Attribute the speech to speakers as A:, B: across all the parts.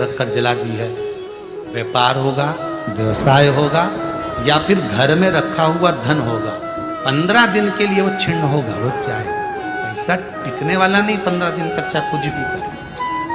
A: रखकर जला दी है। व्यापार होगा, व्यवसाय होगा, या फिर घर में रखा हुआ धन होगा, 15 दिन के लिए वो छिन्न होगा, वो जाएगा। पैसा टिकने वाला नहीं 15 दिन तक, चाहे कुछ भी करे।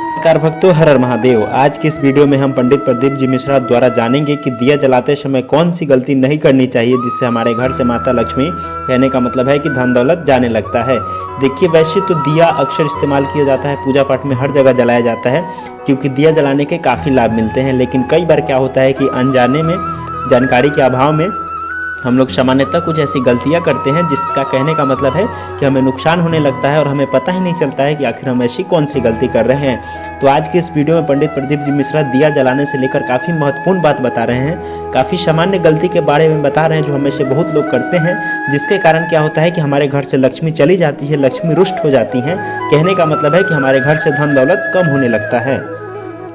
B: नमस्कार भक्तों, हर हर महादेव। आज की इस वीडियो में हम पंडित प्रदीप जी मिश्रा द्वारा जानेंगे कि दिया जलाते समय कौन सी गलती नहीं करनी चाहिए जिससे हमारे घर से माता लक्ष्मी, कहने का मतलब है कि धन दौलत जाने लगता है। देखिए, वैसे तो दिया अक्सर इस्तेमाल किया जाता है, पूजा पाठ में हर जगह जलाया जाता है, क्योंकि दिया जलाने के काफ़ी लाभ मिलते हैं। लेकिन कई बार क्या होता है कि अनजाने में, जानकारी के अभाव में हम लोग सामान्यतः कुछ ऐसी गलतियां करते हैं जिसका कहने का मतलब है कि हमें नुकसान होने लगता है और हमें पता ही नहीं चलता है कि आखिर हम ऐसी कौन सी गलती कर रहे हैं। तो आज के इस वीडियो में पंडित प्रदीप जी मिश्रा दिया जलाने से लेकर काफ़ी महत्वपूर्ण बात बता रहे हैं, काफ़ी सामान्य गलती के बारे में बता रहे हैं जो हमें से बहुत लोग करते हैं, जिसके कारण क्या होता है कि हमारे घर से लक्ष्मी चली जाती है, लक्ष्मी रुष्ट हो जाती हैं। कहने का मतलब है कि हमारे घर से धन दौलत कम होने लगता है।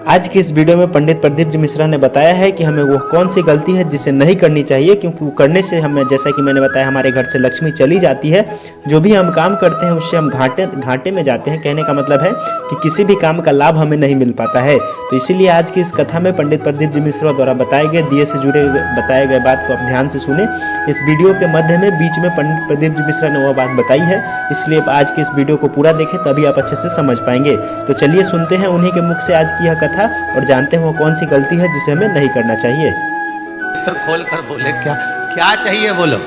B: आज की इस वीडियो में पंडित प्रदीप जी मिश्रा ने बताया है कि हमें वो कौन सी गलती है जिसे नहीं करनी चाहिए, क्योंकि वो करने से हमें, जैसा कि मैंने बताया, हमारे घर से लक्ष्मी चली जाती है। जो भी हम काम करते हैं उससे हम घाटे में जाते हैं। कहने का मतलब है कि किसी भी काम का लाभ हमें नहीं मिल पाता है। तो इसीलिए आज की इस कथा में पंडित प्रदीप जी मिश्रा द्वारा बताए गए दिए से जुड़े बताए गए बात को आप ध्यान से सुने। इस वीडियो के मध्य में बीच में पंडित प्रदीप जी मिश्रा ने वह बात बताई है, इसलिए आज की इस वीडियो को पूरा देखें, तभी आप अच्छे से समझ पाएंगे। तो चलिए सुनते हैं उन्हीं के मुख से आज की यह कथा और जानते हैं वो कौन सी गलती है जिसे हमें नहीं करना चाहिए।
A: चित्र खोल कर बोले, क्या क्या चाहिए बोलो।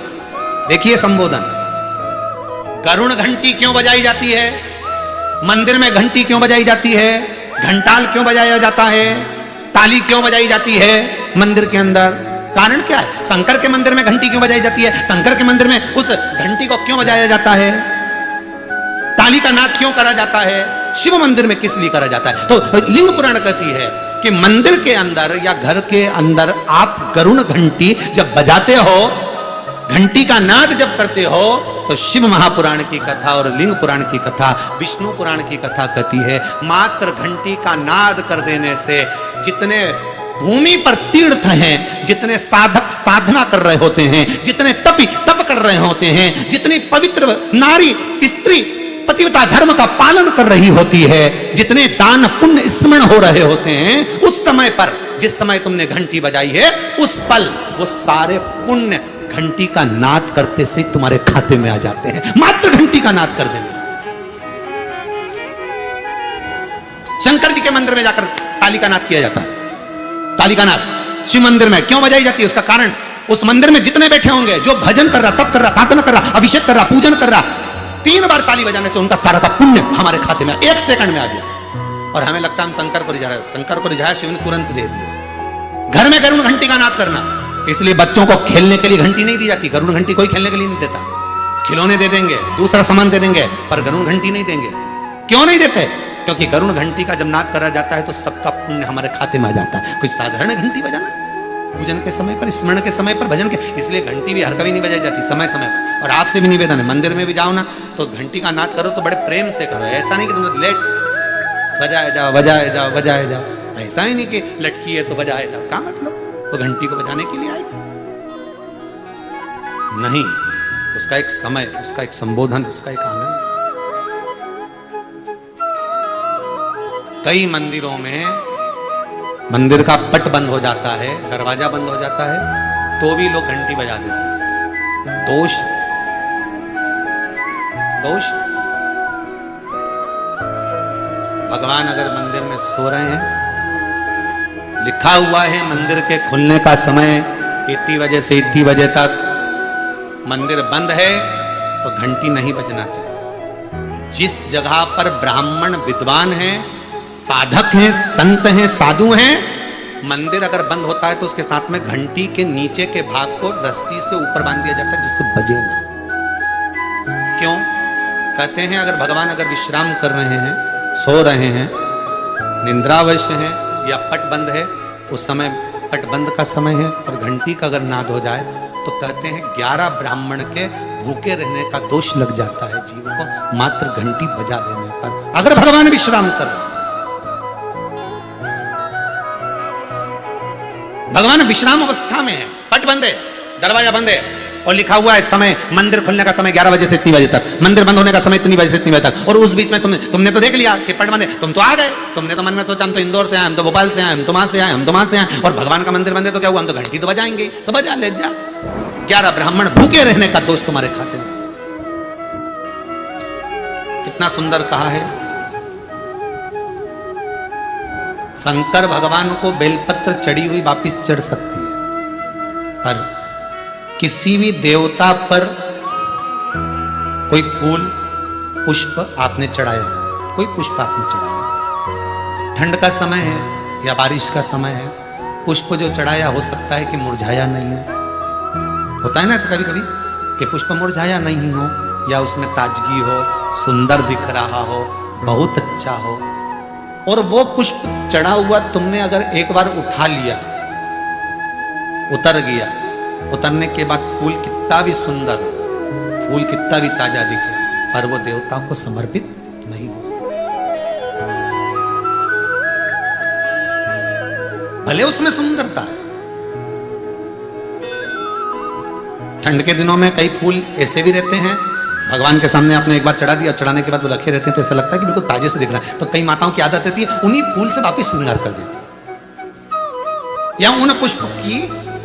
A: देखिए संबोधन, गरुण घंटी क्यों बजाई जाती है, मंदिर में घंटी क्यों बजाई जाती है, घंटाल क्यों बजाया जाता है, ताली क्यों बजाई जाती है मंदिर के अंदर, कारण क्या है। शंकर के मंदिर में घंटी क्यों बजाई जाती है, शंकर के मंदिर में उस घंटी को क्यों बजाया जाता है, ताली का नाद क्यों करा जाता है, शिव मंदिर में किस लिए करा जाता है। तो लिंग पुराण कहती है कि मंदिर के अंदर या घर के अंदर आप गरुण घंटी जब बजाते हो, घंटी का नाद जब करते हो, तो शिव महापुराण की कथा और लिंग पुराण की कथा, विष्णु पुराण की कथा कहती है मात्र घंटी का नाद कर देने से जितने भूमि पर तीर्थ हैं, जितने साधक साधना कर रहे होते हैं, जितने तपी तप कर रहे होते हैं, जितनी पवित्र नारी स्त्री पतिव्रता धर्म का पालन कर रही होती है, जितने दान पुण्य स्मरण हो रहे होते हैं, उस समय पर जिस समय तुमने घंटी बजाई है, उस पल वो सारे पुण्य घंटी का नाद करते से तुम्हारे खाते में आ जाते हैं, मात्र घंटी का नाद कर देंगे। शंकर जी के मंदिर में जाकर ताली का नाद किया जाता है। ताली का नाद शिव मंदिर में क्यों बजाई जाती है, उसका कारण उस मंदिर में जितने बैठे होंगे, जो भजन कर रहा, तप कर रहा, साधना कर रहा, अभिषेक कर रहा, पूजन कर रहा, 3 बार ताली बजाने से उनका सारा का पुण्य हमारे खाते में 1 सेकंड में आ गया। और हमें लगता है हम शंकर को रिझा रहे हैं, शंकर को रिझाया, शिव ने तुरंत दे दिया। घर में गरुण घंटी का नाद करना, इसलिए बच्चों को खेलने के लिए घंटी नहीं दी जाती। गरुण घंटी कोई खेलने के लिए नहीं देता, खिलौने दे देंगे, दूसरा सामान दे देंगे, पर गरुण घंटी नहीं देंगे। क्यों नहीं देते, क्योंकि गरुण घंटी का जब नाद करा जाता है तो सबका पुण्य हमारे खाते में आ जाता है। कोई साधारण घंटी बजाना पूजन के समय पर, स्मरण के समय पर, भजन के, इसलिए घंटी भी हर कभी नहीं बजाई जाती, समय समय पर। और आपसे भी निवेदन है, मंदिर में भी जाओ ना तो घंटी का नाद करो तो बड़े प्रेम से करो, ऐसा नहीं कि तुम लेट बजाए जाओ बजाए जाओ बजाए जाओ, ऐसा ही नहीं कि लटकी है तो बजाए जाओ। क्या मतलब, तो घंटी को बजाने के लिए आएगा नहीं, उसका एक समय, उसका एक संबोधन, उसका एक आनंद। कई मंदिरों में मंदिर का पट बंद हो जाता है, दरवाजा बंद हो जाता है, तो भी लोग घंटी बजा देते हैं। दोष दोष भगवान अगर मंदिर में सो रहे हैं, लिखा हुआ है मंदिर के खुलने का समय इतनी बजे से इतनी बजे तक, मंदिर बंद है तो घंटी नहीं बजना चाहिए। जिस जगह पर ब्राह्मण विद्वान हैं, साधक हैं, संत हैं, साधु हैं, मंदिर अगर बंद होता है तो उसके साथ में घंटी के नीचे के भाग को रस्सी से ऊपर बांध दिया जाता है जिससे बजे ना। क्यों कहते हैं, अगर भगवान अगर विश्राम कर रहे हैं, सो रहे हैं, निंद्रावश हैं या पट बंद है, उस समय पट बंद का समय है और घंटी का अगर नाद हो जाए तो कहते हैं 11 ब्राह्मण के भूखे रहने का दोष लग जाता है जीव को, मात्र घंटी बजा देने पर, अगर भगवान विश्राम कर रहे। भगवान विश्राम अवस्था में है, पट बंद है, दरवाजा बंद है, और लिखा हुआ है समय, मंदिर खुलने का समय 11 बजे से इतनी बजे तक, मंदिर बंद होने का समय इतनी बजे से इतनी बजे तक, और उस बीच में तुमने तो देख लिया कि पट बंद है, तुम तो आ गए, तुमने तो मन में सोचा हम तो इंदौर से आए, हम तो भोपाल से आए, हम तो वहां से आए, हम तो वहां से आए, और भगवान का मंदिर बंद है तो क्या हुआ, हम तो घंटी तो बजाएंगे, तो बजा ले जा। 11 ब्राह्मण भूखे रहने का दोष तुम्हारे खाते में। कितना सुंदर कहा है। शंकर भगवान को बेलपत्र चढ़ी हुई वापिस चढ़ सकती है, पर किसी भी देवता पर कोई फूल पुष्प आपने चढ़ाया, कोई पुष्प आपने चढ़ाया, ठंड का समय है या बारिश का समय है, पुष्प जो चढ़ाया हो सकता है कि मुरझाया नहीं हो। होता है ना ऐसा कभी कभी कि पुष्प मुरझाया नहीं हो, या उसमें ताजगी हो, सुंदर दिख रहा हो, बहुत अच्छा हो, और वो पुष्प चढ़ा हुआ तुमने अगर एक बार उठा लिया, उतर गया, उतरने के बाद फूल कितना भी सुंदर हो, फूल कितना भी ताजा दिखे, पर वो देवता को समर्पित नहीं हो सकता। भले उसमें सुंदरता है। ठंड के दिनों में कई फूल ऐसे भी रहते हैं, भगवान के सामने आपने एक बार चढ़ा दिया, चढ़ाने के बाद वो रखे रहते हैं तो ऐसा लगता है कि बिल्कुल ताजे से दिख रहा है। तो कई माताओं की आदत रहती है उन्हीं फूल से वापस श्रृंगार कर देती, या उन पुष्प की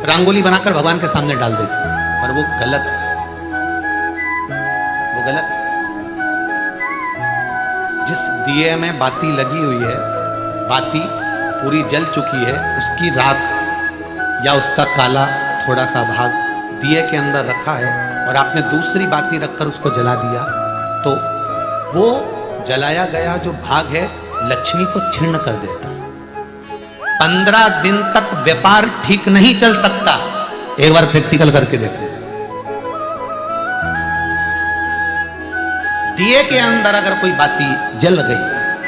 A: रंगोली बनाकर भगवान के सामने डाल देती है, और वो गलत है, वो गलत है। जिस दिए में बाती लगी हुई है, बाती पूरी जल चुकी है, उसकी राख या उसका काला थोड़ा सा भाग दिए के अंदर रखा है, और आपने दूसरी बाती रखकर उसको जला दिया, तो वो जलाया गया जो भाग है लक्ष्मी को क्षीण कर देता है। 15 दिन तक व्यापार ठीक नहीं चल सकता। एक बार प्रैक्टिकल करके देखो। दिए के अंदर अगर कोई बाती जल गई,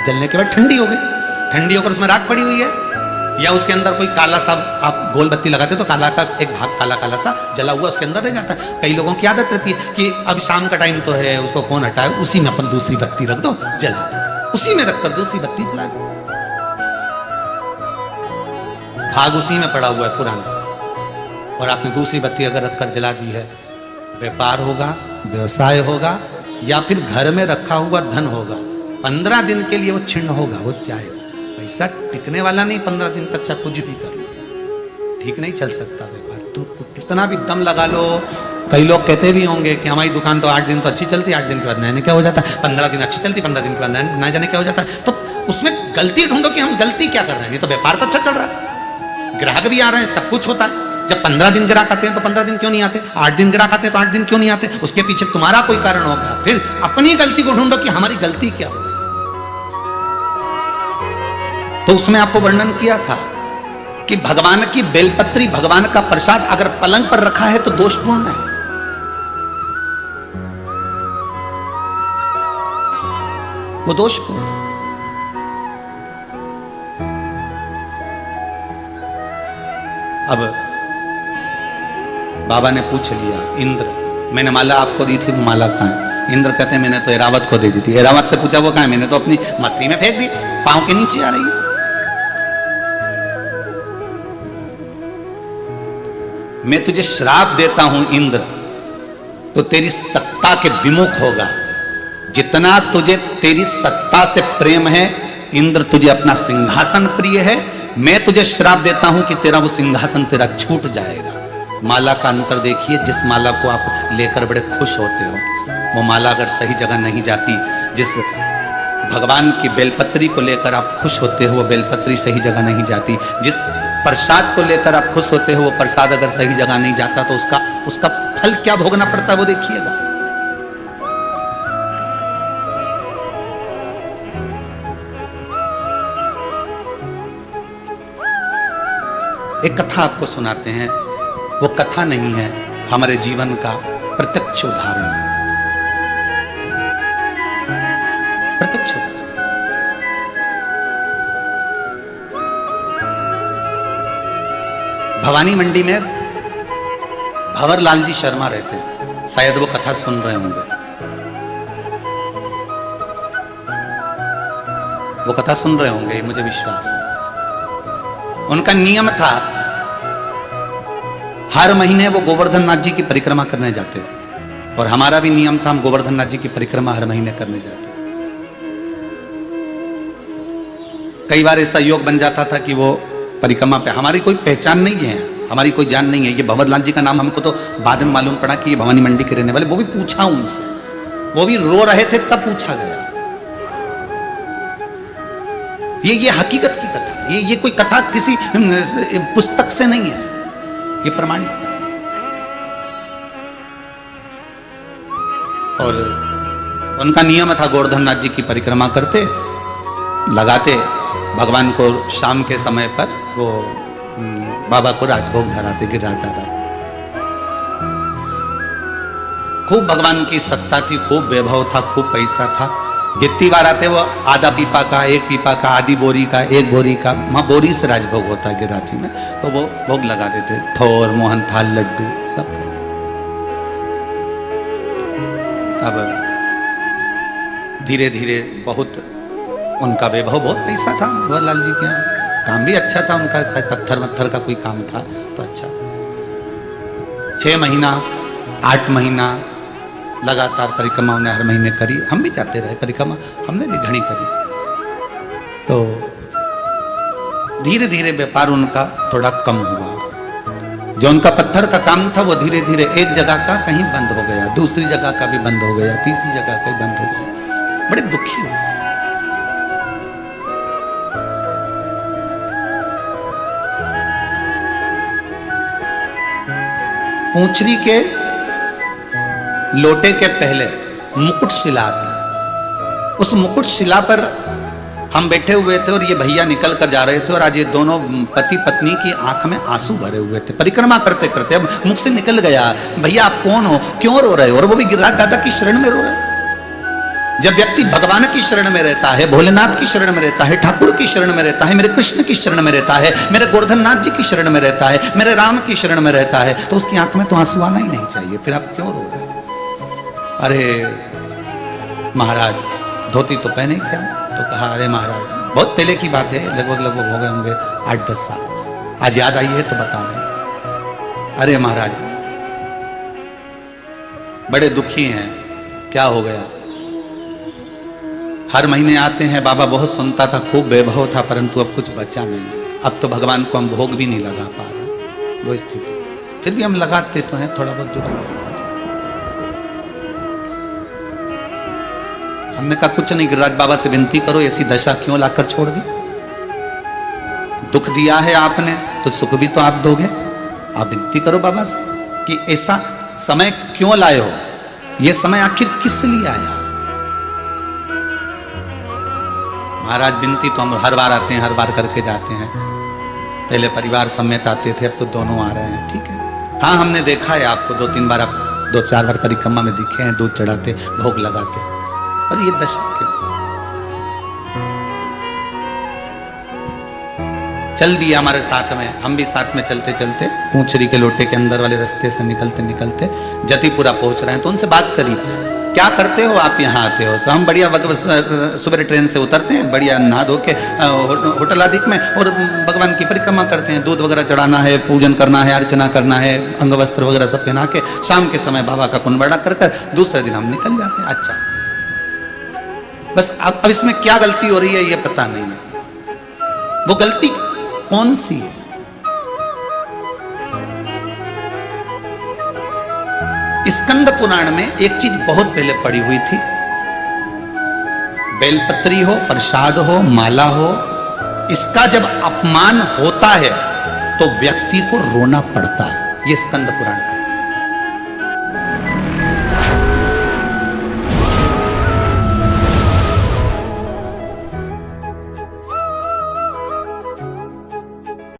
A: जलने के बाद ठंडी हो गई, ठंडी होकर उसमें राख पड़ी हुई है, या उसके अंदर कोई काला सा आप गोल बत्ती लगाते तो काला का एक भाग काला काला सा जला हुआ उसके अंदर रह जाता है। कई लोगों की आदत रहती है कि अब शाम का टाइम तो है, उसको कौन हटाए, उसी में अपन दूसरी बत्ती रख दो, जला दो, उसी में रखकर दूसरी बत्ती जला दो। भाग उसी में पड़ा हुआ है पुराना, और आपने दूसरी बत्ती अगर रखकर जला दी है, व्यापार होगा, व्यवसाय होगा, या फिर घर में रखा हुआ धन होगा, 15 दिन के लिए वो छिन्न होगा, वो जाएगा। पैसा टिकने वाला नहीं 15 दिन तक, चाहे कुछ भी कर लो, ठीक नहीं चल सकता व्यापार। तुम कितना भी दम लगा लो। कई लोग कहते भी होंगे कि हमारी दुकान तो 8 दिन तो अच्छी चलती, 8 दिन के बाद नया क्या हो जाता है, 15 दिन अच्छी चलती, 15 दिन के बाद नया जाने क्या हो जाता है। तो उसमें गलती ढूंढो कि हम गलती क्या कर रहे हैं। नहीं तो व्यापार तो अच्छा चल रहा है, ग्राहक भी आ रहे हैं, सब कुछ होता है। जब 15 दिन ग्राहक आते हैं तो 15 दिन क्यों नहीं आते, 8 दिन ग्राहक आते हैं तो 8 दिन क्यों नहीं आते, उसके पीछे तुम्हारा कोई कारण होगा। फिर अपनी गलती को ढूंढो कि हमारी गलती क्या होगी। तो उसमें आपको वर्णन किया था कि भगवान की बेलपत्री, भगवान का प्रसाद अगर पलंग पर रखा है तो दोषपूर्ण है। वो दोषपूर्ण है। अब बाबा ने पूछ लिया, इंद्र मैंने माला आपको दी थी, वो माला कहाँ है? इंद्र कहते हैं मैंने तो एरावत को दे दी थी। एरावत से पूछा वो कहाँ है? मैंने तो अपनी मस्ती में फेंक दी, पांव के नीचे आ रही है। मैं तुझे श्राप देता हूं इंद्र, तो तेरी सत्ता के विमुख होगा। जितना तुझे तेरी सत्ता से प्रेम है इंद्र, तुझे अपना सिंहासन प्रिय है, मैं तुझे श्राप देता हूं कि तेरा वो सिंहासन तेरा छूट जाएगा। माला का अंतर देखिए, जिस माला को आप लेकर बड़े खुश होते हो, वो माला अगर सही जगह नहीं जाती, जिस भगवान की बेलपत्री को लेकर आप खुश होते हो वो बेलपत्री सही जगह नहीं जाती, जिस प्रसाद को लेकर आप खुश होते हो वो प्रसाद अगर सही जगह नहीं जाता तो उसका फल क्या भोगना पड़ता है वो देखिएगा। एक कथा आपको सुनाते हैं, वो कथा नहीं है, हमारे जीवन का प्रत्यक्ष उदाहरण है। प्रत्यक्ष उदाहरण। भवानी मंडी में भंवरलाल जी शर्मा रहते हैं, शायद वो कथा सुन रहे होंगे। वो कथा सुन रहे होंगे, मुझे विश्वास है। उनका नियम था, हर महीने वो गोवर्धन नाथ जी की परिक्रमा करने जाते थे और हमारा भी नियम था, हम गोवर्धन नाथ जी की परिक्रमा हर महीने करने जाते थे। कई बार ऐसा योग बन जाता था कि वो परिक्रमा पे हमारी कोई पहचान नहीं है, हमारी कोई जान नहीं है। ये भंवरलाल जी का नाम हमको तो बाद में मालूम पड़ा कि ये भवानी मंडी के रहने वाले, वो भी पूछा उनसे, वो भी रो रहे थे तब पूछा गया। ये हकीकत की कथा, ये कोई कथा किसी पुस्तक से नहीं है, ये प्रमाणित है। और उनका नियम था, गोवर्धन नाथ जी की परिक्रमा करते, लगाते भगवान को शाम के समय पर वो बाबा को राजभोग धराते, गिराता था। खूब भगवान की सत्ता थी, खूब वैभव था, खूब पैसा था। जितनी बार आते वो आधा पीपा का, एक पीपा का, आधी बोरी का, एक बोरी का, वहां बोरी से राजभोग होता है गिराची में, तो वो भोग लगा देते, ठोर, मोहन थाल, लड्डू सब करते। अब धीरे धीरे बहुत उनका वैभव, बहुत पैसा था भंवरलाल जी के यहाँ, काम भी अच्छा था उनका, शायद पत्थर वत्थर का कोई काम था तो अच्छा। 6 महीना 8 महीना लगातार परिक्रमा उन्हें हर महीने करी। हम भी जाते रहे परिक्रमा, हमने भी घनी करी। तो धीरे धीरे व्यापार उनका थोड़ा कम हुआ। जो उनका पत्थर का काम था वो धीरे धीरे एक जगह का कहीं बंद हो गया, दूसरी जगह का भी बंद हो गया, तीसरी जगह का भी बंद हो गया। बड़े दुखी हुए। पूंछरी के लोटे के पहले मुकुट शिला थी, उस मुकुट शिला पर हम बैठे हुए थे और ये भैया निकल कर जा रहे थे और आज ये दोनों पति पत्नी की आंख में आंसू भरे हुए थे परिक्रमा करते करते। अब मुख से निकल गया, भैया आप कौन हो, क्यों रो रहे हो? और वो भी गिरिराज दादा की शरण में रो रहे। जब व्यक्ति भगवान की शरण में रहता है, भोलेनाथ की शरण में रहता है, ठाकुर की शरण में रहता है, मेरे कृष्ण की शरण में रहता है, मेरे गोवर्धन नाथ जी की शरण में रहता है, मेरे राम की शरण में रहता है, तो उसकी आंख में तो आंसू आना ही नहीं चाहिए। फिर आप क्यों रो रहे? अरे महाराज धोती तो पहने ही थे हम। तो कहा अरे महाराज, बहुत पहले की बात है, लगभग हो गए होंगे 8-10 साल, आज याद आई है तो बता दें। अरे महाराज बड़े दुखी हैं, क्या हो गया? हर महीने आते हैं, बाबा बहुत सुनता था, खूब वैभव था, परंतु अब कुछ बचा नहीं। अब तो भगवान को हम भोग भी नहीं लगा पा रहे, वो स्थिति। फिर भी हम लगाते तो हैं, थोड़ा बहुत जुड़ा। हमने कहा कुछ नहीं, गिरिराज बाबा से विनती करो, ऐसी दशा क्यों लाकर छोड़ दी? दुख दिया है आपने तो सुख भी तो आप दोगे। आप विनती करो बाबा से कि ऐसा समय क्यों लाए हो, ये समय आखिर किस लिए आया? महाराज विनती तो हम हर बार आते हैं, हर बार करके जाते हैं। पहले परिवार समेत आते थे, अब तो दोनों आ रहे हैं। ठीक है, हाँ हमने देखा है आपको 2-3 बार, आप 2-4 बार परिक्रमा में दिखे हैं, दूध चढ़ाते, भोग लगाते। और ये दशा क्यों? चल दिया हमारे साथ में, हम भी साथ में चलते चलते पूंछरी के लोटे के अंदर वाले रास्ते से निकलते निकलते जतिपुरा पहुंच रहे हैं। तो उनसे बात करी, क्या करते हो आप यहाँ आते हो? तो हम बढ़िया सुबह ट्रेन से उतरते हैं, बढ़िया नहा धो के होटल आदि में, और भगवान की परिक्रमा करते हैं। दूध वगैरह चढ़ाना है, पूजन करना है, अर्चना करना है, अंग वस्त्र वगैरह सब पहना के शाम के समय बाबा का कुंभड़ा कर कर दूसरे दिन हम निकल जाते हैं। अच्छा, बस अब इसमें क्या गलती हो रही है ये पता नहीं है। वो गलती कौन सी है? स्कंद पुराण में एक चीज बहुत पहले पड़ी हुई थी, बेलपत्री हो, प्रसाद हो, माला हो, इसका जब अपमान होता है तो व्यक्ति को रोना पड़ता है। ये स्कंद पुराण